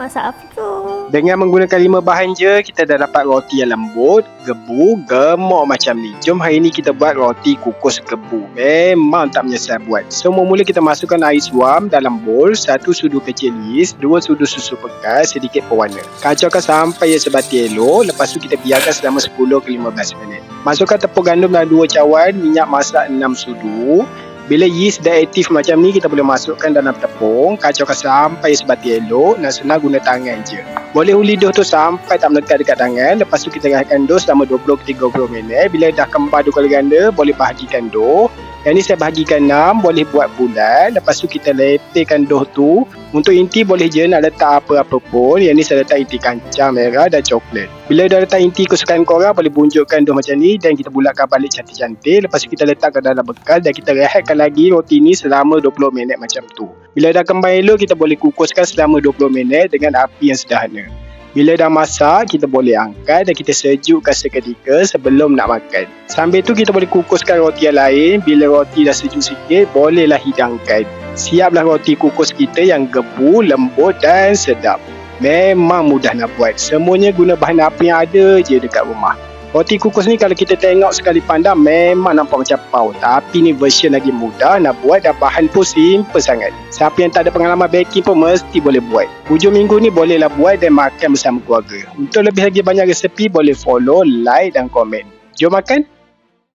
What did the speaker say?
masak apa tu? Dengan menggunakan 5 bahan je, kita dah dapat roti yang lembut, gebu, gemuk macam ni. Jom hari ni kita buat roti kukus gebu. Memang tak menyesal buat. So, mula kita masukkan air suam dalam bowl, 1 sudu kecil yeast, 2 sudu susu pekat, sedikit pewarna. Kacaukan sampai ia sebati elok, lepas tu kita biarkan selama 10 ke 15 minit. Masukkan tepung gandum dalam 2 cawan, minyak masak 6 sudu. Bila yeast dah aktif macam ni, kita boleh masukkan dalam tepung, kacaukan sampai sebati elok dan senang guna tangan je. Boleh uli dough tu sampai tak melekat dekat tangan. Lepas tu kita rehatkan dough selama 20-30 minit. Bila dah kembar 2 kali ganda, boleh bahagikan dough. Yang ni saya bahagikan 6, boleh buat bulat. Lepas tu kita lepaskan dough tu. Untuk inti boleh je nak letak apa-apa pun. Yang ni saya letak inti kacang merah dan coklat. Bila dah letak inti kesukaan korang, boleh bunjukkan dough macam ni dan kita bulatkan balik cantik-cantik. Lepas tu kita letakkan dalam bekal dan kita rehatkan lagi roti ni selama 20 minit macam tu. Bila dah kembang elok, kita boleh kukuskan selama 20 minit dengan api yang sederhana. Bila dah masak, kita boleh angkat dan kita sejukkan seketika sebelum nak makan. Sambil tu kita boleh kukuskan roti yang lain. Bila roti dah sejuk sikit, bolehlah hidangkan. Siaplah roti kukus kita yang gebu, lembut dan sedap. Memang mudah nak buat. Semuanya guna bahan api yang ada je dekat rumah. Roti kukus ni kalau kita tengok sekali pandang memang nampak macam pau. Tapi ni version lagi mudah nak buat dan bahan pun simple sangat. Siapa yang tak ada pengalaman baking pun mesti boleh buat. Hujung minggu ni bolehlah buat dan makan bersama keluarga. Untuk lebih lagi banyak resepi boleh follow, like dan komen. Jom makan!